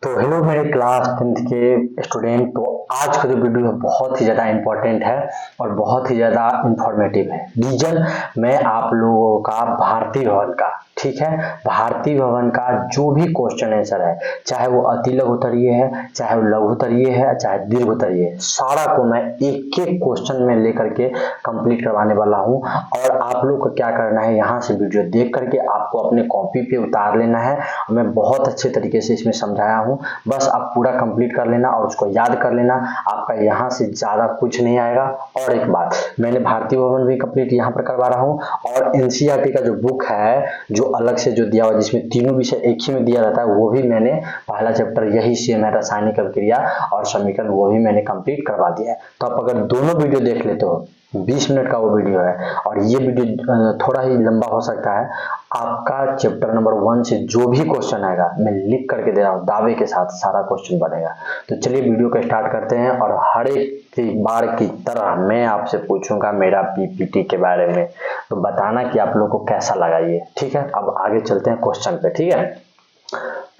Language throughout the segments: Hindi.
तो हेलो मेरे क्लास 10th के स्टूडेंट। तो आज का जो वीडियो है बहुत ही ज़्यादा इम्पोर्टेंट है और बहुत ही ज़्यादा इंफॉर्मेटिव है। रीजन मैं आप लोगों का भारतीय भवन का, ठीक है, भारतीय भवन का जो भी क्वेश्चन आंसर है, चाहे वो अति लघुत्तरीय है, चाहे वो लघुत्तरीय है, चाहे दीर्घोत्तरीय है, सारा को मैं एक एक क्वेश्चन में लेकर के कंप्लीट करवाने वाला हूं। और आप लोग को क्या करना है, यहाँ से वीडियो देख करके आपको अपने कॉपी पे उतार लेना है। मैं बहुत अच्छे तरीके से इसमें समझाया हूँ, बस आप पूरा कंप्लीट कर लेना और उसको याद कर लेना। आपका यहाँ से ज़्यादा कुछ नहीं आएगा। और एक बात, मैंने भारतीय भवन भी कंप्लीट यहाँ पर करवा रहा हूँ और एनसीईआरटी का जो बुक है, जो अलग से जो दिया हुआ जिसमें तीनों विषय एक ही में दिया रहता है, वो भी मैंने पहला चैप्टर यही सेम है, रासायनिक अभिक्रिया और समीकरण, वो भी मैंने कंप्लीट करवा दिया है। तो आप अगर दोनों वीडियो देख लेते हो, 20 मिनट का वो वीडियो है और ये वीडियो थोड़ा ही लंबा हो सकता है। आपका चैप्टर नंबर 1 से जो भी क्वेश्चन आएगा मैं लिख करके दे रहा हूँ, दावे के साथ सारा क्वेश्चन बनेगा। तो चलिए वीडियो को स्टार्ट करते हैं और हर एक बार की तरह मैं आपसे पूछूंगा मेरा पीपीटी के बारे में, तो बताना कि आप लोग को कैसा लगा ये, ठीक है। अब आगे चलते हैं क्वेश्चन पे, ठीक है।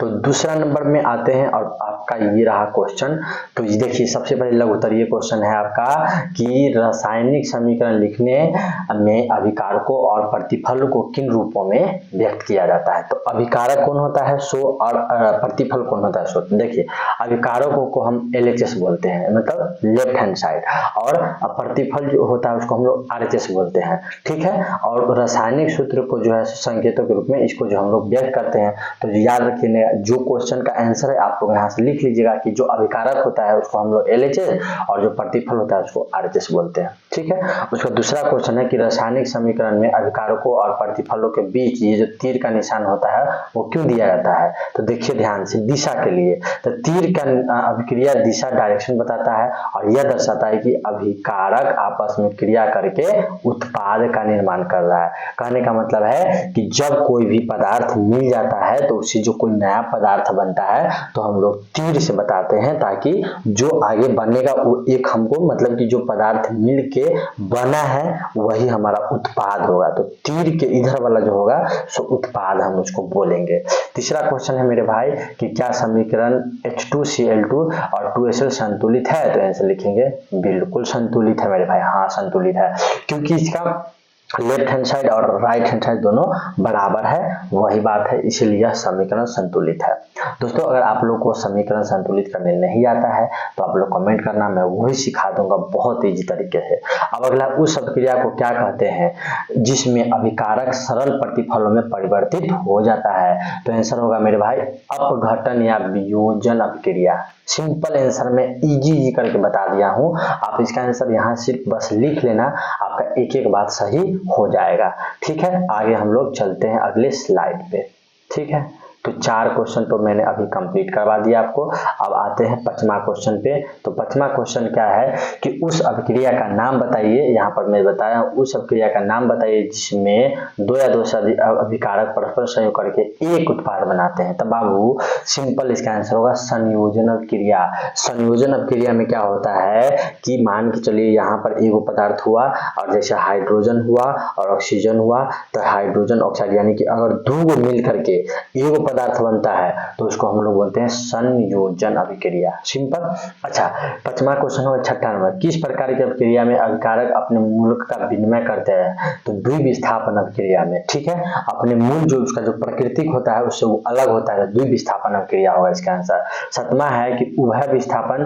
तो दूसरा नंबर में आते हैं और आपका ये रहा क्वेश्चन। तो ये देखिए, सबसे पहले लघुत्तरीय क्वेश्चन है आपका कि रासायनिक समीकरण लिखने में अभिकारकों और प्रतिफल को किन रूपों में व्यक्त किया जाता है। तो अभिकारक कौन होता है, सो, और प्रतिफल कौन होता है, सो। देखिए, अभिकारकों को हम LHS बोलते हैं, मतलब लेफ्ट हैंड साइड, और प्रतिफल जो होता है उसको हम लोग RHS बोलते हैं, ठीक है। और रासायनिक सूत्र को जो है संकेतों के रूप में इसको जो हम लोग व्यक्त करते हैं। तो याद रखिए, जो क्वेश्चन का आंसर है आप लोग यहाँ से लिख लीजिएगा कि जो अभिकारक होता है उसको हम लोग LHS और जो प्रतिफल होता है उसको RHS बोलते हैं, ठीक है। उसका दूसरा क्वेश्चन है कि रासायनिक समीकरण में अभिकारकों और प्रतिफलों के बीच ये जो तीर का निशान होता है वो क्यों दिया जाता है। तो देखिए ध्यान से, दिशा के लिए। तो तीर का अभिक्रिया दिशा, डायरेक्शन बताता है और यह दर्शाता है कि अभिकारक आपस में क्रिया करके उत्पाद का निर्माण कर रहा है। कहने का मतलब है कि जब कोई भी पदार्थ मिल जाता है तो उससे जो कोई नया पदार्थ बनता है तो हम लोग तीर से बताते हैं, ताकि जो आगे बनेगा वो एक हमको, मतलब कि जो पदार्थ मिल के बना है वही हमारा उत्पाद होगा। तो तीर के इधर वाला जो होगा सो उत्पाद हम उसको बोलेंगे। तीसरा क्वेश्चन है मेरे भाई कि क्या समीकरण H2Cl2 और 2Sl संतुलित है। तो आंसर लिखेंगे बिल्कुल संतुलित है मेरे भाई, हाँ संतुलित है, क्योंकि इसका लेफ्ट हैंड साइड और राइट हैंड साइड दोनों बराबर है, वही बात है, इसीलिए यह समीकरण संतुलित है। दोस्तों, अगर आप लोग को समीकरण संतुलित करने नहीं आता है तो आप लोग कमेंट करना, मैं वही सिखा दूंगा बहुत इजी तरीके से। अब अगला, उस अभिक्रिया को क्या कहते हैं जिसमें अभिकारक सरल प्रतिफलों में परिवर्तित हो जाता है। तो आंसर होगा मेरे भाई अपघटन या वियोजन अभिक्रिया। सिंपल आंसर में इजी करके बता दिया हूं, आप इसका आंसर यहाँ सिर्फ बस लिख लेना, आपका एक एक बात सही हो जाएगा, ठीक है। आगे हम लोग चलते हैं अगले स्लाइड पे, ठीक है। तो 4 क्वेश्चन तो मैंने अभी कंप्लीट करवा दिया आपको। अब आते हैं 5वां क्वेश्चन पे। तो 5वां क्वेश्चन क्या है कि उस अभिक्रिया का नाम बताइए। यहाँ पर मैं बताया उस अभिक्रिया का नाम बताइए जिसमें 2 या 2 से अधिक अभिकारक परस्पर संयोग करके एक उत्पाद बनाते हैं। तब बाबू सिंपल इसका आंसर होगा संयोजन अभिक्रिया। संयोजन अभिक्रिया में क्या होता है कि मान के चलिए यहाँ पर एगो पदार्थ हुआ और जैसे हाइड्रोजन हुआ और ऑक्सीजन हुआ, तो हाइड्रोजन ऑक्साइड यानी कि अगर 2 मिल करके एगो पदार्थ बनता है तो उसको हम लोग बोलते हैं संयोजन अभिक्रिया। सिंपल। अच्छा, 5वां क्वेश्चन होगा 6ठा नंबर, किस प्रकार की अभिक्रिया में अभिकारक अपने मूलक का विनिमय करते हैं। तो द्विविस्थापन अभिक्रिया में, ठीक है, अपने मूल जो उसका जो प्राकृतिक होता है उससे वो अलग होता है, द्विविस्थापन अभिक्रिया होगा इसका आंसर। 7वां है कि उभय विस्थापन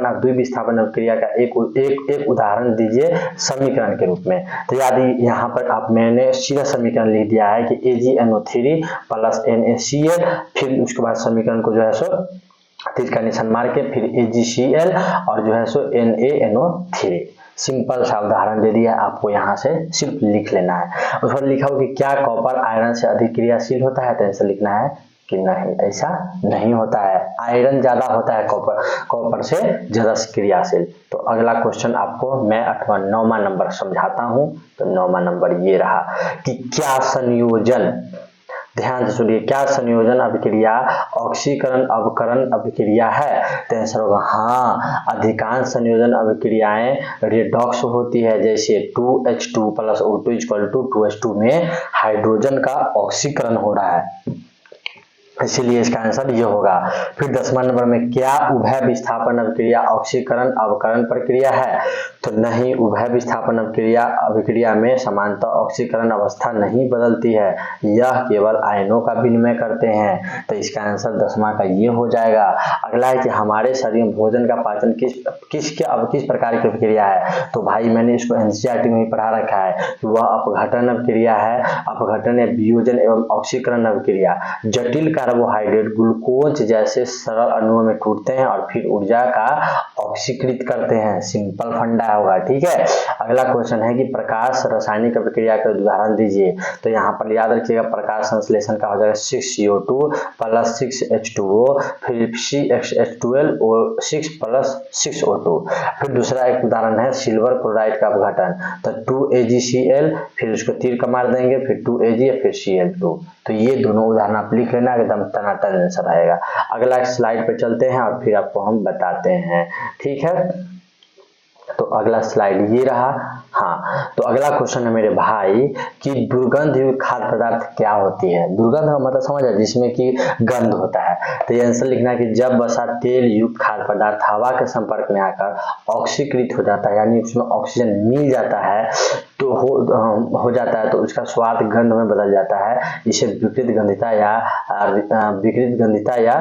और द्विविस्थापन अभिक्रिया का एक उदाहरण दीजिए समीकरण के रूप में। तो यदि यहाँ पर आप मैंने सीधा समीकरण लिख दिया है कि AgNO3 प्लस NaCl, फिर उसके बाद समीकरण को जो है सो तीर का निशान मार के फिर AgCl और जो है सो NaNO3। सिंपल सा उदाहरण दे दिया, आपको यहाँ से सिर्फ लिख लेना है। उस पर लिखा हो कि क्या कॉपर आयरन से अधिक क्रियाशील होता है। तो ऐसा लिखना है कि नहीं, ऐसा नहीं होता है, आयरन ज्यादा होता है कॉपर से ज्यादा क्रियाशील। तो अगला क्वेश्चन आपको मैं 9वां नंबर समझाता हूं। तो 9वां नंबर ये रहा कि क्या संयोजन, ध्यान से सुनिए, क्या संयोजन अभिक्रिया ऑक्सीकरण अवकरण अभिक्रिया है। तो आंसर होगा हाँ। अधिकांश संयोजन अभिक्रियाएं रेडॉक्स होती है, जैसे 2H2 प्लस O2 = 2H2 में हाइड्रोजन का ऑक्सीकरण हो रहा है। इसीलिए इसका आंसर ये होगा। फिर 10वां नंबर में क्या उभय विस्थापन अभिक्रिया ऑक्सीकरण अवकरण प्रक्रिया है? तो नहीं, उभय विस्थापन अभिक्रिया में समानतः ऑक्सीकरण अवस्था नहीं बदलती है, यह केवल आयनों का विनिमय करते हैं। तो इसका आंसर 10वां का ये हो जाएगा। अगला है कि हमारे शरीर में भोजन का पाचन किस प्रकार की अभिक्रिया है? तो भाई मैंने इसको एनसीईआरटी में ही पढ़ा रखा है कि वह अपघटन अभिक्रिया है, अपघटन या वियोजन एवं ऑक्सीकरण अभिक्रिया। जटिल कार्बोहाइड्रेट ग्लूकोज जैसे सरल अणुओं में टूटते हैं और फिर ऊर्जा का ऑक्सीकृत करते हैं। सिंपल फंडा होगा, ठीक है। अगला क्वेश्चन है कि प्रकाश रासायनिक अभिक्रिया का उदाहरण दीजिए। तो यहाँ पर याद रखिएगा प्रकाश संश्लेषण का हो जाएगा 6CO2 प्लस 6H2O, फिर CxH12 और 6 प्लस 6O2। फिर दूसरा एक उदाहरण है सिल्वर क्लोराइड का अपघटन, तो 2AgCl, फिर उसको तीर का मार देंगे, फिर 2Ag फिर Cl2। तो ये दोनों उदाहरण आप लिख लेना, एकदम टनाटन आंसर आएगा। अगला स्लाइड पे चलते हैं और फिर आपको हम बताते हैं, ठीक है। तो अगला स्लाइड ये रहा। हाँ, तो अगला क्वेश्चन है मेरे भाई कि दुर्गंध युक्त खाद्य पदार्थ क्या होती है? दुर्गंध का मतलब समझ है, जिसमें कि गंध होता है। तो ये आंसर लिखना है कि जब वसा तेल युक्त खाद्य पदार्थ हवा के संपर्क में आकर ऑक्सीकृत हो जाता है, यानी उसमें ऑक्सीजन मिल जाता है तो हो जाता है, तो उसका स्वाद गंध में बदल जाता है। इसे विकृत गंधिता या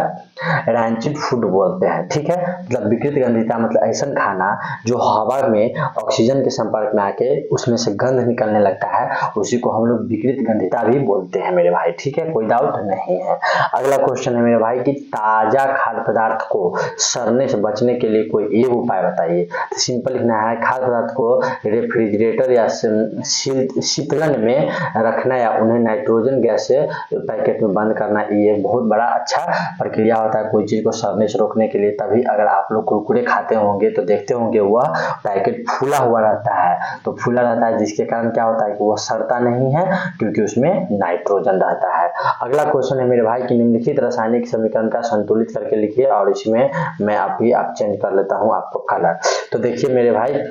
रैंचिड फूड बोलते हैं, ठीक है। मतलब विकृत गंधिता मतलब ऐसा खाना जो हवा में ऑक्सीजन के संपर्क में आके उसमें से गंध निकलने लगता है, उसी को हम लोग विकृत गंधिता भी बोलते हैं मेरे भाई, ठीक है, कोई डाउट नहीं है। अगला क्वेश्चन है मेरे भाई कि ताजा खाद्य पदार्थ को सड़ने से बचने के लिए कोई एक उपाय बताइए। तो सिंपल लिखना है, खाद्य पदार्थ को रेफ्रिजरेटर या शीतलन में रखना या उन्हें नाइट्रोजन गैस से पैकेट में बंद करना, ये बहुत बड़ा अच्छा प्रक्रिया होता है कोई चीज को सड़ने से रोकने के लिए। तभी अगर आप लोग कुरकुरे खाते होंगे तो देखते होंगे वह पैकेट फूला हुआ रहता है, तो फूला रहता है जिसके कारण क्या होता है कि वह सड़ता नहीं है, क्योंकि उसमें नाइट्रोजन रहता है। अगला क्वेश्चन है मेरे भाई कि निम्नलिखित रासायनिक समीकरण का संतुलित करके लिखिए, और इसमें मैं आप चेंज कर लेता हूं आपको कलर। तो देखिए मेरे भाई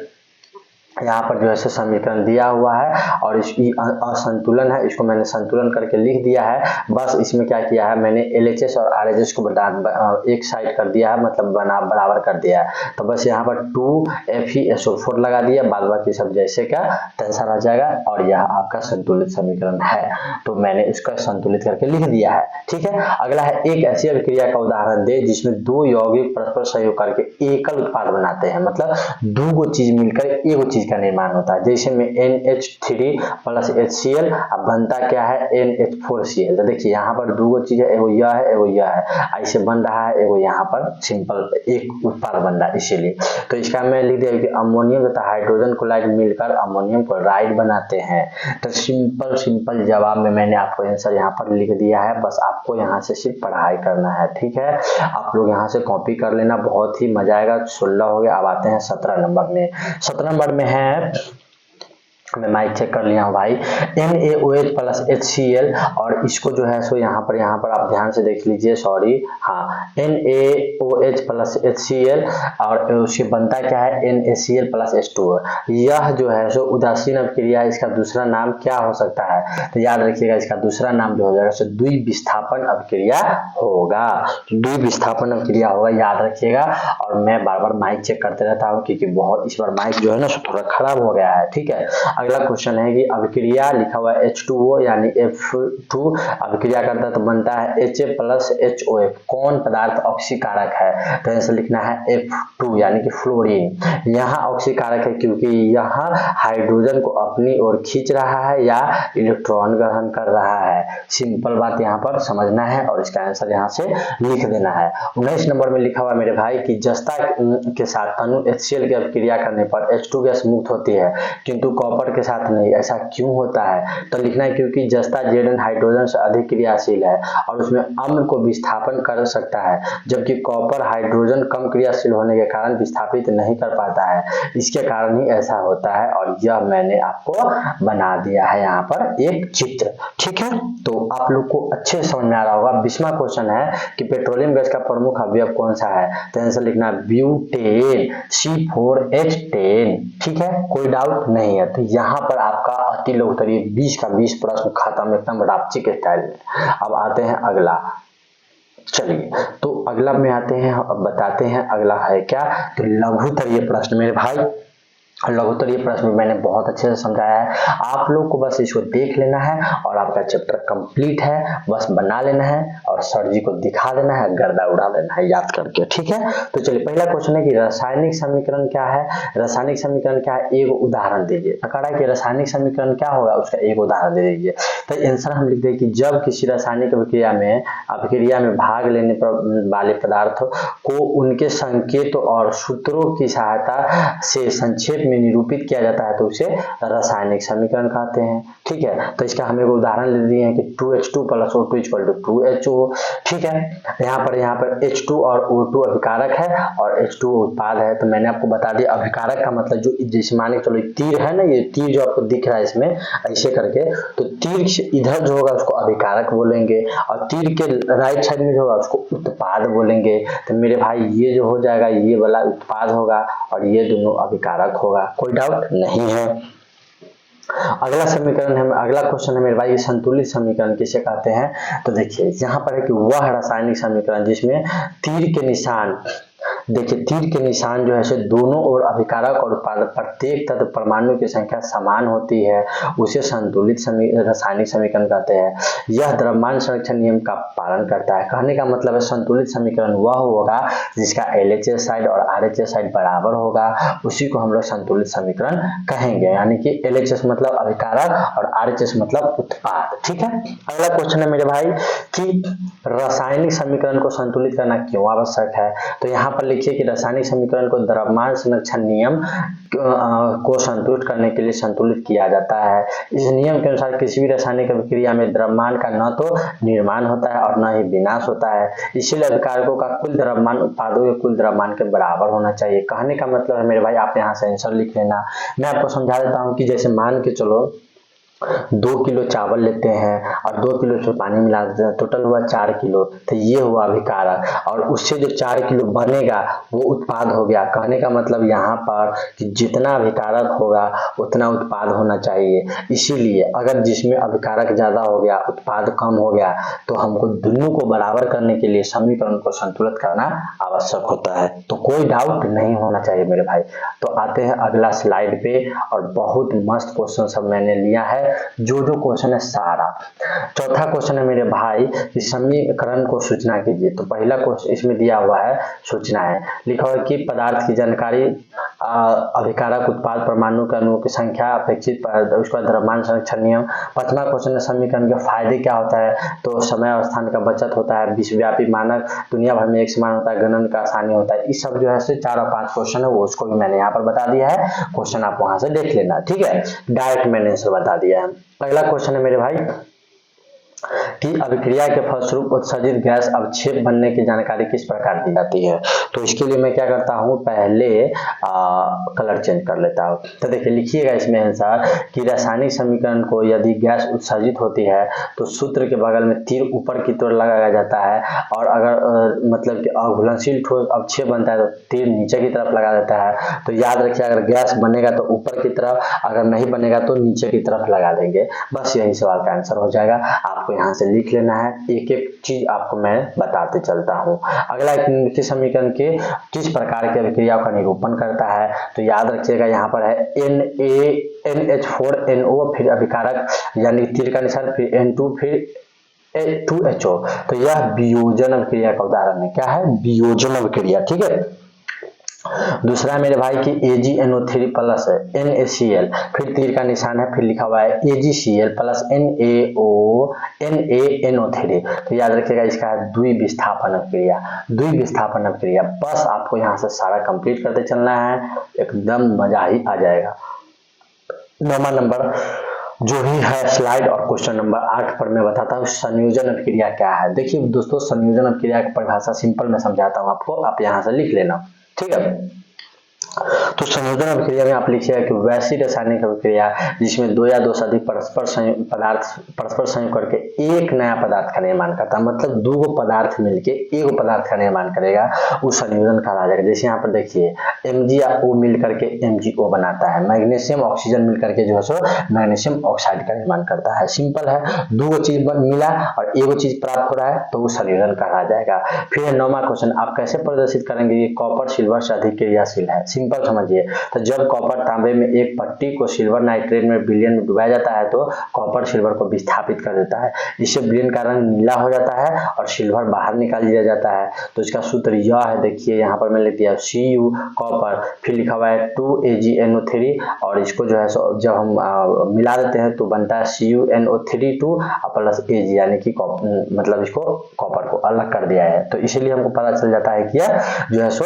यहाँ पर जो है समीकरण दिया हुआ है और इसकी असंतुलन है, इसको मैंने संतुलन करके लिख दिया है। बस इसमें क्या किया है, मैंने LHS और RHS को एक साइड कर दिया है, मतलब बराबर कर दिया है। तो बस यहाँ पर 2FeSO4 लगा दिया, बाद बाकी सब जैसे का तैसा रह जाएगा, और यह आपका संतुलित समीकरण है। तो मैंने इसका संतुलित करके लिख दिया है, ठीक है। अगला है एक ऐसी अभिक्रिया का उदाहरण दे जिसमें दो यौगिक परस्पर सहयोग करके एकल उत्पाद बनाते हैं, मतलब दो चीज मिलकर एक चीज का निर्माण होता है। जैसे में NH3 प्लस HCl, अब बनता क्या है NH4Cl। तो देखिए यहाँ पर दो चीज है, एगो यह है एगो यह है, ऐसे बन रहा है, एगो यहाँ पर सिंपल एक उत्पाद बन रहा है, इसीलिए। तो इसका मैं लिख दिया कि अमोनियम तथा हाइड्रोजन क्लोराइड मिलकर अमोनियम क्लोराइड बनाते हैं। तो सिंपल जवाब में मैंने आपको आंसर यहाँ पर लिख दिया है, बस आपको यहाँ से सिर्फ पढ़ाई करना है, ठीक है। आप लोग यहाँ से कॉपी कर लेना, बहुत ही मजा आएगा। 16 हो गया, अब आते हैं 17 नंबर में। 17 नंबर में है, मैं माइक चेक कर लिया हूँ भाई, NaOH प्लस HCl, और इसको जो है सो यहाँ पर आप ध्यान से देख लीजिए, सॉरी, हाँ, NaOH प्लस HCl और उसके बनता क्या है NaCl प्लस H2O। यह जो है सो उदासीन अभिक्रिया, इसका दूसरा नाम क्या हो सकता है? तो याद रखिएगा इसका दूसरा नाम जो हो जाएगा सो द्विविस्थापन अभिक्रिया होगा, द्विविस्थापन अभिक्रिया होगा, याद रखिएगा। और मैं बार बार माइक चेक करते रहता हूँ क्योंकि बहुत इस बार माइक जो है ना थोड़ा खराब हो गया है, ठीक है। अगला क्वेश्चन है कि अभिक्रिया लिखा हुआ है H2O यानी F2 अभिक्रिया करता है तो बनता है Ha प्लस HOF। कौन पदार्थ ऑक्सीकारक है? तो आंसर लिखना है F2 यानी कि फ्लोरीन। यहाँ ऑक्सीकारक है क्योंकि यहाँ हाइड्रोजन को अपनी ओर खींच रहा है या इलेक्ट्रॉन ग्रहण कर रहा है। सिंपल बात यहाँ पर समझना है और इसका आंसर यहाँ से लिख देना है। 19 नंबर में लिखा हुआ मेरे भाई कि जस्ता के साथ तनु HCl की अभिक्रिया करने पर H2 गैस मुक्त होती है किंतु कॉपर के साथ नहीं, ऐसा क्यों होता है? तो लिखना है क्योंकि जस्ता Zn हाइड्रोजन से अधिक क्रियाशील है और उसमें अम्ल को विस्थापन कर सकता है, जबकि कॉपर हाइड्रोजन कम क्रियाशील होने के कारण विस्थापित नहीं कर पाता है, इसके कारण ही ऐसा होता है। और यह मैंने आपको बना दिया है यहाँ पर एक चित्र, ठीक है। तो आप लोग को अच्छे से समझ में आ रहा होगा। 20वां क्वेश्चन है कि पेट्रोलियम गैस का प्रमुख अवयव कौन सा है? तो आंसर लिखना ब्यूटेन, C4H10, ठीक है, कोई डाउट नहीं है। तो यहाँ पर आपका अति लोकप्रिय 20 का 20 प्रश्न खत्म, एकदम रापचिक स्टाइल में। अब आते हैं अगला, चलिए, तो अगला में आते हैं, अब बताते हैं अगला है क्या, तो लघुत्तरीय प्रश्न मेरे भाई। लघुत्तरीय प्रश्न में मैंने बहुत अच्छे से समझाया है, आप लोग को बस इसको देख लेना है और आपका चैप्टर कंप्लीट है, बस बना लेना है और सर जी को दिखा देना है, गर्दा उड़ा लेना है याद करके, ठीक है। तो चलिए, पहला क्वेश्चन है कि रासायनिक समीकरण क्या है। रासायनिक समीकरण क्या है, एक उदाहरण दीजिए। कहा है कि रासायनिक समीकरण क्या होगा, उसका एक उदाहरण दे दीजिए। तो आंसर हम लिख दें कि जब किसी रासायनिक अभिक्रिया में भाग लेने वाले पदार्थ को उनके संकेत और सूत्रों की सहायता से संक्षेप में निरूपित किया जाता है तो उसे रासायनिक समीकरण कहते हैं, ठीक है। तो इसका हम एक उदाहरण ले दिए हैं कि 2H2 + O2 = 2HO, ठीक है। यहाँ पर H2 और O2 अभिकारक है और H2 उत्पाद है। तो मैंने आपको बता दिया अभिकारक का मतलब, जो जैसे मान के चलो तीर है ना, ये तीर जो आपको दिख रहा है इसमें ऐसे करके, तो तीर इधर जो होगा उसको अभिकारक बोलेंगे और तीर के राइट साइड में जो होगा उसको उत्पाद बोलेंगे। तो मेरे भाई ये जो हो जाएगा ये वाला उत्पाद होगा और ये दोनों अभिकारक होगा, कोई डाउट नहीं है। अगला समीकरण है, अगला क्वेश्चन है मेरे भाई, संतुलित समीकरण किसे कहते हैं। तो देखिए यहाँ पर है कि वह रासायनिक समीकरण जिसमें तीर के निशान, देखिए तीर के निशान जो है से दोनों ओर अभिकारक और उत्पादक प्रत्येक तत्व परमाणु की संख्या समान होती है उसे संतुलित रासायनिक समीकरण कहते हैं। यह द्रव्यमान संरक्षण नियम का पालन करता है। कहने का मतलब है संतुलित समीकरण वह होगा जिसका LHS साइड और RHS साइड बराबर होगा, उसी को हम लोग संतुलित समीकरण कहेंगे। यानी कि LHS मतलब अभिकारक और RHS मतलब उत्पाद, ठीक है। अगला क्वेश्चन है मेरे भाई कि रासायनिक समीकरण को संतुलित करना क्यों आवश्यक है। तो यहाँ पर लिखिए कि रासायनिक समीकरण को द्रव्यमान संरक्षण नियम को संतुष्ट करने के लिए संतुलित किया जाता है। इस नियम के अनुसार किसी भी रासायनिक अभिक्रिया में द्रव्यमान का न तो निर्माण होता है और न ही विनाश होता है, इसीलिए अभिकारकों का कुल द्रव्यमान उत्पादों के कुल द्रव्यमान के बराबर होना चाहिए। कहने का मतलब है मेरे भाई, आप यहाँ से आंसर लिख लेना। मैं आपको समझा देता हूँ कि जैसे मान के चलो 2 किलो चावल लेते हैं और 2 किलो उसमें पानी मिला देते हैं, टोटल हुआ 4 किलो, तो ये हुआ अभिकारक और उससे जो 4 किलो बनेगा वो उत्पाद हो गया। कहने का मतलब यहाँ पर कि जितना अभिकारक होगा उतना उत्पाद होना चाहिए, इसीलिए अगर जिसमें अभिकारक ज्यादा हो गया उत्पाद कम हो गया तो हमको दोनों को बराबर करने के लिए समीकरण को संतुलित करना आवश्यक होता है। तो कोई डाउट नहीं होना चाहिए मेरे भाई। तो आते हैं अगला स्लाइड पे, और बहुत मस्त क्वेश्चन सब मैंने लिया है, जो क्वेश्चन है सारा। चौथा क्वेश्चन है मेरे भाई कि समीकरण को सूचना कीजिए। तो पहला क्वेश्चन इसमें दिया हुआ है सूचना है, लिखा हुआ है कि पदार्थ की जानकारी, अभिकारक, उत्पाद, परमाणु के अणुओं की संख्या, अपेक्षित, उसका द्रव्यमान संरक्षण नियम। पांचवा क्वेश्चन है समीकरण के फायदे क्या होता है। तो समय और स्थान का बचत होता है, विश्वव्यापी मानक दुनिया भर में एक समान होता है, गणन का आसानी होता है। इस सब जो है 4 और 5 क्वेश्चन है वो उसको भी मैंने यहाँ पर बता दिया है, क्वेश्चन आप वहां से देख लेना, ठीक है। डायरेक्ट मैंने आंसर बता दिया है। अगला क्वेश्चन है मेरे भाई कि अभिक्रिया के फलस्वरूप उत्सर्जित गैस अवक्षेप बनने की जानकारी किस प्रकार दी जाती है। तो इसके लिए मैं क्या करता हूँ, पहले कलर चेंज कर लेता हूँ। तो देखिए लिखिएगा इसमें आंसर कि रासायनिक समीकरण को यदि गैस उत्सर्जित होती है तो सूत्र के बगल में तीर ऊपर की तरफ लगाया जाता है, और अगर मतलब कि अघुलनशील ठोस अवक्षेप बनता है तो तीर नीचे की तरफ लगा देता है। तो याद रखिए अगर गैस बनेगा तो ऊपर की तरफ, अगर नहीं बनेगा तो नीचे की तरफ लगा देंगे। बस यही सवाल का आंसर हो जाएगा। आपको यहाँ से लिख लेना है, एक एक चीज आपको मैं बताते चलता हूँ। अगला निम्नलिखित समीकरण के किस प्रकार की अभिक्रियाओं का निरूपण करता है। तो याद रखिएगा यहाँ पर है NaNH4NO, फिर अभिकारक यानी तीर का निशान, फिर N2, फिर 2HO। तो यह वियोजन अभिक्रिया का उदाहरण है। क्या है, वियोजन अभिक्रिया, ठीक है। दूसरा मेरे भाई की AgNO3 प्लस NaCl, फिर तीर का निशान है, फिर लिखा हुआ है AgCl प्लस NaNO3। तो याद रखिएगा इसका है द्विविस्थापन अभिक्रिया, द्विविस्थापन अभिक्रिया। बस आपको यहाँ से सारा कंप्लीट करते चलना है, एकदम मजा ही आ जाएगा। 9वां नंबर जो भी है स्लाइड और क्वेश्चन नंबर 8 पर मैं बताता हूँ संयोजन अभिक्रिया क्या है। देखिए दोस्तों, संयोजन अभिक्रिया की परिभाषा सिंपल में समझाता हूँ आपको, आप यहाँ से लिख लेना, ठीक है। तो संयोजन अभिक्रिया में आप लिखिएगा कि वैसी रासायनिक अभिक्रिया जिसमें दो या दो से अधिक परस्पर संयोग करके एक नया पदार्थ का निर्माण करता है, मतलब दो गो पदार्थ मिलके एक पदार्थ का निर्माण करेगा, उस संयोजन कहा जाएगा। जैसे यहाँ पर देखिए MgO मिल करके MgO बनाता है, मैग्नीशियम ऑक्सीजन मिल करके जो है सो मैग्नीशियम ऑक्साइड का निर्माण करता है। सिंपल है, दो गो चीज मिला और एक चीज प्राप्त हो रहा है तो वो संयोजन कहा जाएगा। फिर 9वां क्वेश्चन, आप कैसे प्रदर्शित करेंगे ये कॉपर सिल्वर से अधिक क्रियाशील है। सिंपल समझिए, तो जब कॉपर तांबे में एक पट्टी को सिल्वर नाइट्रेट में विलयन में डुबाया जाता है तो कॉपर सिल्वर को विस्थापित कर देता है, इससे विलयन का रंग नीला हो जाता है और सिल्वर बाहर निकाल दिया जाता है। तो इसका सूत्र यह है, देखिए यहाँ पर मैंने लिख दिया Cu कॉपर, फिर लिखा हुआ है 2AgNO3 और इसको जो है जब हम मिला देते हैं तो बनता है CuNO3 2 प्लस Ag, यानी कि मतलब इसको कॉपर को अलग कर दिया है, तो इसीलिए हमको पता चल जाता है कि यह जो है सो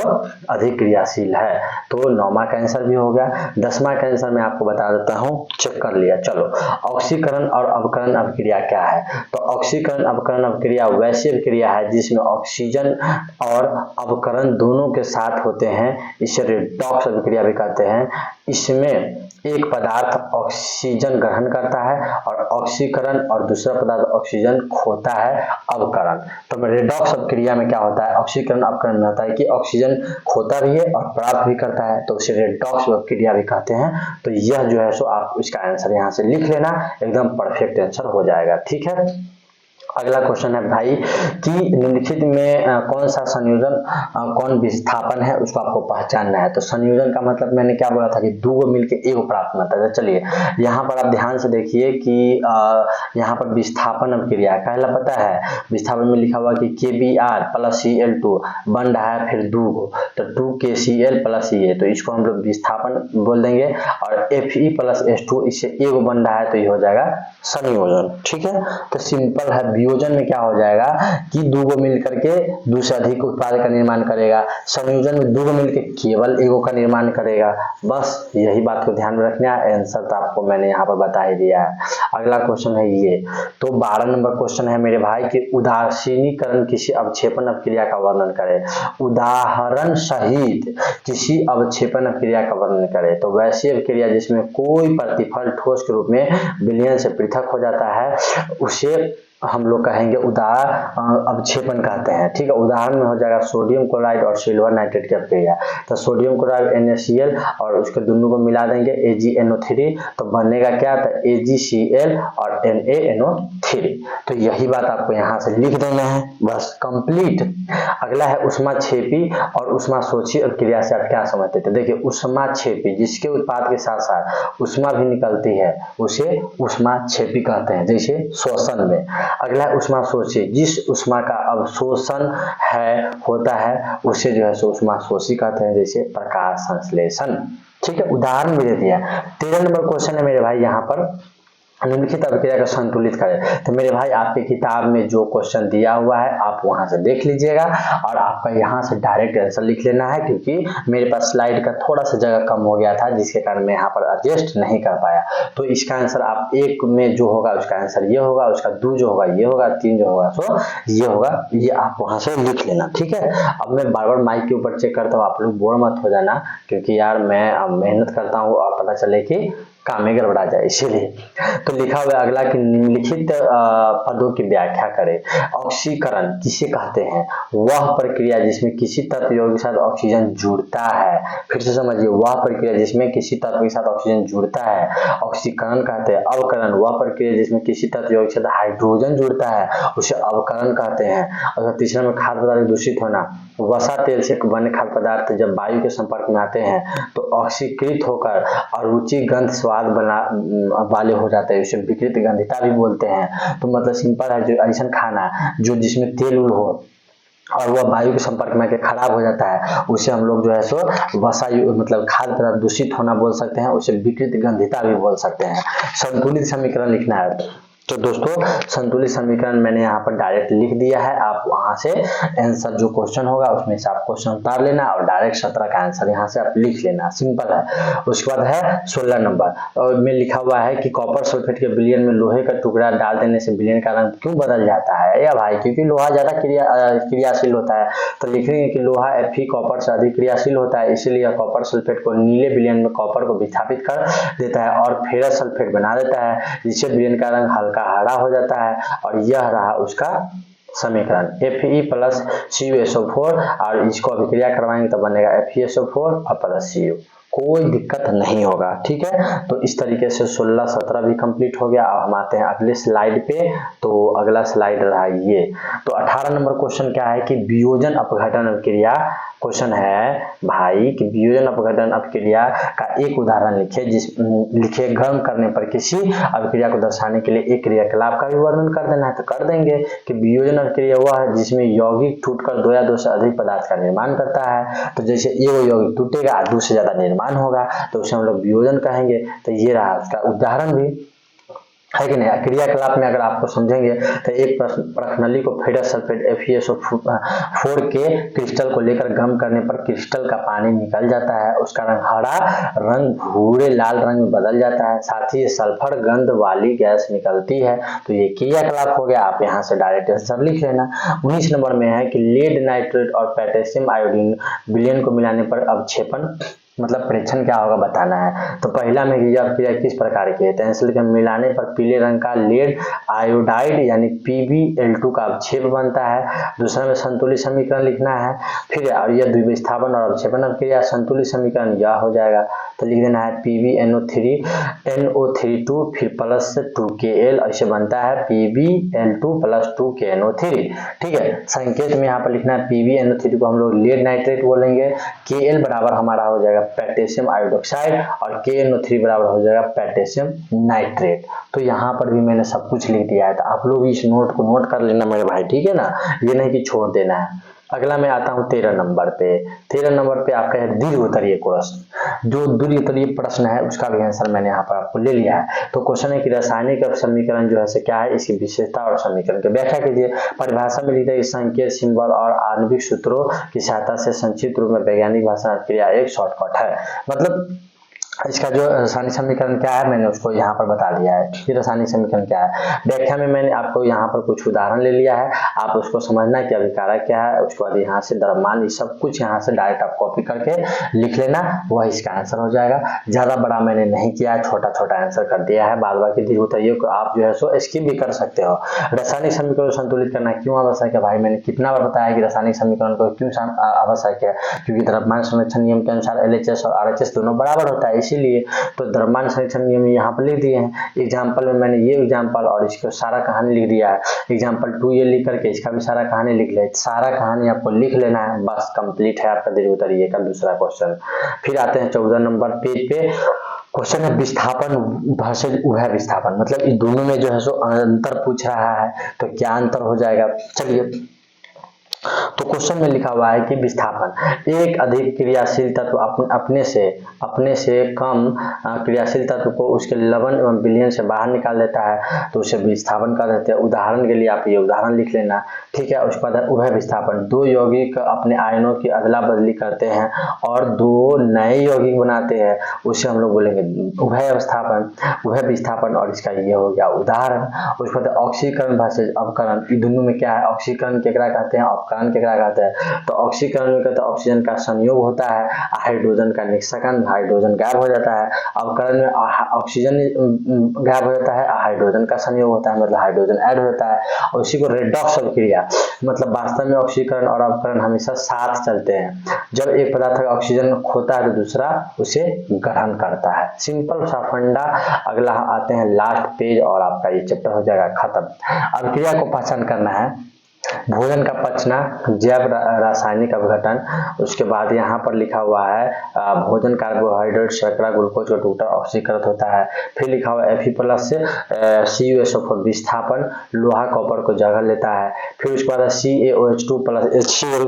अधिक क्रियाशील है। तो 9वां का आंसर भी हो गया। 10वां का आंसर मैं आपको बता देता हूँ, चेक कर लिया। चलो, ऑक्सीकरण और अवकरण अभिक्रिया क्या है। तो ऑक्सीकरण अवकरण अभिक्रिया वैसी अभिक्रिया है जिसमें ऑक्सीजन और अवकरण दोनों के साथ होते हैं, इसे रेडॉक्स अभिक्रिया भी कहते हैं। इसमें एक पदार्थ ऑक्सीजन ग्रहण करता है और ऑक्सीकरण और दूसरा पदार्थ ऑक्सीजन खोता है, अवकरण। तो रेडॉक्स अभिक्रिया में क्या होता है, ऑक्सीकरण अवकरण में होता है कि ऑक्सीजन खोता भी है और प्राप्त भी करता है, तो उसे रेडॉक्स अभिक्रिया भी कहते हैं। तो यह जो है सो आप इसका आंसर यहाँ से लिख लेना, एकदम परफेक्ट आंसर हो जाएगा। ठीक है, अगला क्वेश्चन है भाई कि निम्नलिखित में कौन सा संयोजन कौन विस्थापन है, उसको आपको पहचानना है। तो संयोजन का मतलब मैंने क्या बोला था कि दो गो मिलके एक प्राप्त होता है। चलिए यहाँ पर आप ध्यान से देखिए कि यहाँ पर विस्थापन अभिक्रिया है, पहला पता है विस्थापन में लिखा हुआ कि KBr प्लस Cl2 बन रहा है, फिर दो गो तो 2KCl प्लस Ca, तो इसको हम लोग विस्थापन बोल देंगे, और Fe प्लस H2 इससे एक बन रहा है तो ये हो जाएगा संयोजन। ठीक है, तो सिंपल है। वियोजन में क्या हो जाएगा कि दो गो मिलकर के दो से अधिक उत्पाद का निर्माण करेगा, संयोजन में दो गो मिलकर केवल एगो का निर्माण करेगा। बस यही बात को ध्यान में रखना है, आंसर तो आपको मैंने यहाँ पर बता ही दिया है। अगला क्वेश्चन है ये, तो 12 नंबर क्वेश्चन है मेरे भाई कि उदासीनीकरण किसी अवक्षेपण अभिक्रिया का वर्णन करे। उदाहरण सहित किसी अवक्षेपण अभिक्रिया का वर्णन करे। तो वैसी अभिक्रिया जिसमें कोई प्रतिफल ठोस के रूप में विलयन से पृथक हो जाता है उसे हम लोग कहेंगे अवक्षेपण कहते हैं। ठीक है, उदाहरण में हो जाएगा सोडियम क्लोराइड और सिल्वर नाइट्रेट की अभिक्रिया। तो सोडियम क्लोराइड NaCl और उसके दोनों को मिला देंगे AgNO3, तो बनेगा क्या, तो AgCl और NaNO3। तो यही बात आपको यहाँ से लिख देना है, बस कंप्लीट। अगला है उष्माक्षेपी और उष्माशोषी अभिक्रिया से आप क्या समझते थे। देखिए उष्माक्षेपी जिसके उत्पाद के साथ साथ उष्मा भी निकलती है उसे उष्माक्षेपी कहते हैं, जैसे श्वसन में। अगला उष्माशोषी, जिस उष्मा का अवशोषण होता है उसे जो है सो उष्माशोषी कहते हैं, जैसे प्रकाश संश्लेषण। ठीक है, उदाहरण भी दे दिया। 13 नंबर क्वेश्चन है मेरे भाई यहाँ पर, निम्नलिखित अभिक्रिया को संतुलित करें। तो मेरे भाई आपके किताब में जो क्वेश्चन दिया हुआ है आप वहां से देख लीजिएगा और आपका यहाँ से डायरेक्ट आंसर लिख लेना है, क्योंकि मेरे पास स्लाइड का थोड़ा सा जगह कम हो गया था जिसके कारण मैं यहाँ पर एडजस्ट नहीं कर पाया। तो इसका आंसर आप एक में जो होगा उसका आंसर ये होगा, उसका 2 जो होगा ये होगा, 3 जो होगा तो ये होगा, ये आप वहां से लिख लेना। ठीक है, अब मैं बार बार माइक के ऊपर चेक करता हूँ, आप लोग बोर मत हो जाना, क्योंकि यार मैं मेहनत करता हूँ और पता चले कि काम में गड़बड़ा जाए, इसीलिए। तो लिखा हुआ अगला कि निम्नलिखित पदों की व्याख्या करें। ऑक्सीकरण किसे कहते हैं, वह प्रक्रिया जिसमें किसी तत्व यौगिक के साथ ऑक्सीजन जुड़ता है। फिर से समझिए, वह प्रक्रिया जिसमें किसी तत्व के साथ ऑक्सीजन जुड़ता है ऑक्सीकरण कहते हैं। अवकरण वह प्रक्रिया जिसमें किसी तत्व यौगिक के साथ हाइड्रोजन जुड़ता है उसे अवकरण कहते हैं। और तीसरा में खाद्य पदार्थ दूषित होना, वसा तेल से बने खाद्य पदार्थ जब वायु के संपर्क में आते हैं तो ऑक्सीकृत होकर अरुचि गंध स्वाद वाले हो जाते हैं, उसे विकृत गंधिता भी बोलते हैं। तो मतलब सिंपल है, जो ऐसा खाना जो जिसमें तेल उल हो और वह वायु के संपर्क में आके खराब हो जाता है उसे हम लोग जो है सो वसा मतलब खाद्य पदार्थ दूषित होना बोल सकते हैं, उसे विकृत गंधिता भी बोल सकते हैं। संतुलित समीकरण लिखना है। तो दोस्तों संतुलित समीकरण मैंने यहाँ पर डायरेक्ट लिख दिया है, आप वहां से आंसर जो क्वेश्चन होगा उसमें से आप क्वेश्चन उतार लेना और डायरेक्ट 17 का आंसर यहाँ से आप लिख लेना, सिंपल है। उसके बाद है 16 नंबर और में लिखा हुआ है कि कॉपर सल्फेट के विलयन में लोहे का टुकड़ा डाल देने से विलयन का रंग क्यों बदल जाता है? या भाई क्योंकि लोहा ज्यादा क्रियाशील होता है, तो लिख रहे हैं कि लोहा Fe कॉपर से अधिक क्रियाशील होता है, इसीलिए कॉपर सल्फेट को नीले विलयन में कॉपर को विस्थापित कर देता है और फेरस सल्फेट बना देता है, जिससे विलयन का रंग हल्का हरा हो जाता है। और यह रहा उसका समीकरण Fe प्लस CuSO4 और इसको अभिक्रिया करवाएंगे तो बनेगा FeSO4 और प्लस Cu, कोई दिक्कत नहीं होगा, ठीक है। तो इस तरीके से 16 17 भी कंप्लीट हो गया। अब हम आते हैं अगले स्लाइड पे, तो अगला स्लाइड रहा ये। तो 18 नंबर क्वेश्चन क्या है कि वियोजन अपघटन अभिक्रिया, क्वेश्चन है भाई कि वियोजन अपघटन अभिक्रिया का एक उदाहरण लिखे गर्म करने पर किसी अभिक्रिया को दर्शाने के लिए एक क्रियाकलाप का भी वर्णन कर देना है, तो कर देंगे कि वियोजन अभिक्रिया वह है जिसमें यौगिक टूटकर दो या दो से अधिक पदार्थ का निर्माण करता है। तो जैसे एक यौगिक टूटेगा दो से ज्यादा निर्माण होगा तो उसे हम लोग वियोजन कहेंगे। तो ये रहा उसका उदाहरण भी है कि नहीं। क्रियाकलाप में अगर आपको समझेंगे तो एक प्रखनली को फेरस सल्फेट FeSO4 के क्रिस्टल को लेकर गर्म करने पर क्रिस्टल का पानी निकल जाता है, उसका रंग हरा रंग भूरे लाल रंग में बदल जाता है, साथ ही सल्फर गंध वाली गैस निकलती है। तो ये क्रियाकलाप हो गया, आप यहाँ से डायरेक्ट आंसर लिख लेना। 19 नंबर में है कि लेड नाइट्रेट और पोटेशियम आयोडीन विलयन को मिलाने पर अवक्षेपण मतलब परीक्षण क्या होगा बताना है। तो पहला में यह क्रिया किस प्रकार की है, तो आंसर के मिलाने पर पीले रंग का लेड आयोडाइड यानी PbL2 का अवक्षेप बनता है। दूसरा में संतुलित समीकरण लिखना है, फिर और यह द्विविस्थापन और अवक्षेपण अभिक्रिया, संतुलित समीकरण यह हो जाएगा। तो लिख देना है PbNO3 फिर प्लस 2Kl, ऐसे बनता है PbL2 प्लस 2KNO3, ठीक है। संकेत में यहाँ पर लिखना है PbNO3 को हम लोग लेड नाइट्रेट बोलेंगे, Kl बराबर हमारा हो जाएगा पोटेशियम आयोडोक्साइड और KNO3 बराबर हो जाएगा पोटेशियम नाइट्रेट। तो यहाँ पर भी मैंने सब कुछ लिख दिया है, तो आप लोग इस नोट को नोट कर लेना मेरे भाई, ठीक है ना, ये नहीं कि छोड़ देना है। अगला मैं आता हूँ 13 नंबर पे। 13 नंबर पे आपका है दीर्घ उत्तरीय प्रश्न। जो दीर्घ उत्तरीय प्रश्न है उसका भी आंसर मैंने यहाँ पर आपको ले लिया है। तो क्वेश्चन है कि रासायनिक समीकरण जो है क्या है, इसकी विशेषता और समीकरण की व्याख्या कीजिए। परिभाषा में लिखा है संकेत सिंबल और आणविक सूत्रों की सहायता से संक्षिप्त रूप में वैज्ञानिक भाषा में क्रिया एक शॉर्टकट है। मतलब इसका जो रासायनिक समीकरण क्या है मैंने उसको यहाँ पर बता दिया है कि रासायनिक समीकरण क्या है। व्याख्या में मैंने आपको यहाँ पर कुछ उदाहरण ले लिया है, आप उसको समझना कि अभिकारक क्या है, उसके बाद यहाँ से द्रव्यमान, ये सब कुछ यहाँ से डायरेक्ट आप कॉपी करके लिख लेना, वह इसका आंसर हो जाएगा। ज्यादा बड़ा मैंने नहीं किया है, छोटा छोटा आंसर कर दिया है। बाद बाकी दीर्घ उत्तरीय को आप जो है सो स्किप भी कर सकते हो। रासायनिक समीकरण संतुलित करना क्यों आवश्यक है, भाई मैंने कितना बार बताया कि रासायनिक समीकरण को क्यों आवश्यक है, क्योंकि द्रव्यमान संरक्षण नियम के अनुसार LHS और RHS दोनों बराबर होता है, इसीलिए तो द्रव्यमान संरक्षण नियम यहाँ पर लिख दिए हैं। एग्जाम्पल में मैंने ये एग्जाम्पल और इसको सारा कहानी लिख दिया है। एग्जाम्पल 2 ये लिख करके इसका भी सारा कहानी लिख ले, सारा कहानी आपको लिख लेना है, बस कंप्लीट है आपका दीर्घ उत्तरीय का दूसरा क्वेश्चन। फिर आते हैं 14 नंबर पेज पे। क्वेश्चन है विस्थापन वर्सेज उभय विस्थापन, मतलब इस दोनों में जो है सो अंतर पूछ रहा है, तो क्या अंतर हो जाएगा। चलिए, तो क्वेश्चन में लिखा हुआ है कि विस्थापन एक अधिक क्रियाशील तत्व अपने से कम क्रियाशील तत्व को उसके लवण एवं विलयन से बाहर निकाल देता है, तो उसे विस्थापन कर देते हैं। उदाहरण के लिए आप ये उदाहरण लिख लेना, ठीक है। उसके बाद उभय विस्थापन, दो यौगिक अपने आयनों की अदला बदली करते हैं और दो नए यौगिक बनाते हैं, उसे हम लोग बोलेंगे उभय विस्थापन, और इसका ये हो गया उदाहरण। उसके बाद ऑक्सीकरण वर्सेज अवकरण, इन दोनों में क्या है, ऑक्सीकरण केकरा कहते हैं, अवकरण केकरा कहते हैं। तो ऑक्सीकरण में कहते हैं ऑक्सीजन का संयोग होता है, हाइड्रोजन का निष्करण, हाइड्रोजन गायब हो जाता है। अवकरण में ऑक्सीजन गायब हो जाता है, हाइड्रोजन का संयोग होता है, मतलब हाइड्रोजन ऐड हो जाता है, और उसी को रेडॉक्स अभिक्रिया, मतलब वास्तव में ऑक्सीकरण और अवकरण हमेशा साथ चलते हैं। जब एक पदार्थ का ऑक्सीजन खोता है तो दूसरा उसे ग्रहण करता है। सिंपल सा फंडा। अगला आते हैं लास्ट पेज और आपका ये चैप्टर हो जाएगा खत्म। अभिक्रिया को पहचान करना है, भोजन का पचना, जैव रासायनिक अपघटन। उसके बाद यहाँ पर लिखा हुआ है भोजन कार्बोहाइड्रेट शर्करा ग्लूकोज का टूटा ऑक्सीकृत होता है। फिर लिखा हुआ है Fe+ से CuSO4 विस्थापन, लोहा कॉपर को जगह लेता है। फिर उसके बाद CaOH2+ HCl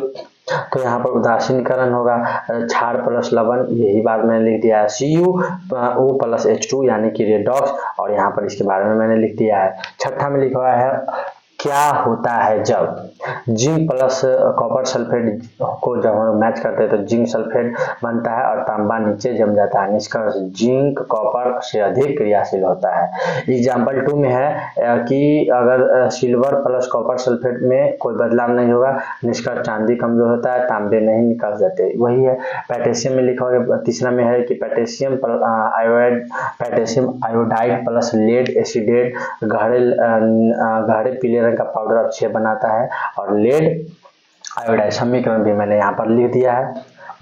तो यहाँ पर उदासीनीकरण होगा, क्षार प्लस लवण, यही बात मैंने लिख दिया है। CuO प्लस H2 यानी कि रेडॉक्स, और यहाँ पर इसके बारे में मैंने लिख दिया है। छठा में लिखा हुआ है क्या होता है जब जिंक प्लस कॉपर सल्फेट को जब हम मैच करते हैं तो जिंक सल्फेट बनता है और तांबा नीचे जम जाता है। निष्कर्ष जिंक कॉपर से अधिक क्रियाशील होता है। एग्जाम्पल 2 में है कि अगर सिल्वर प्लस कॉपर सल्फेट में कोई बदलाव नहीं होगा, निष्कर्ष चांदी कमजोर होता है, तांबे नहीं निकल जाते। वही है पोटेशियम में लिखा हुआ। तीसरा में है कि potassium iodide plus lead acetate गहरे पीले रंग का पाउडर अक्षय बनाता है, और लेड आयोडाइड समीकरण भी मैंने यहाँ पर लिख दिया है।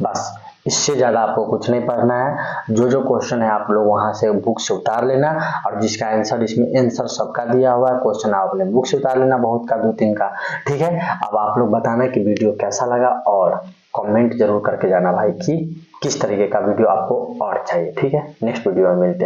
बस इससे ज़्यादा आपको कुछ नहीं पढ़ना है। जो जो क्वेश्चन है आप लोग वहाँ से बुक से उतार लेना, और जिसका आंसर इसमें आंसर सबका दिया हुआ है, क्वेश्चन आप अपने बुक से उतार लेना, बहुत का 2-3 का। ठीक है, अब आप लोग बताना कि वीडियो कैसा लगा, और कमेंट जरूर करके जाना भाई कि किस तरीके का वीडियो आपको और चाहिए। ठीक है, नेक्स्ट वीडियो में मिलते हैं।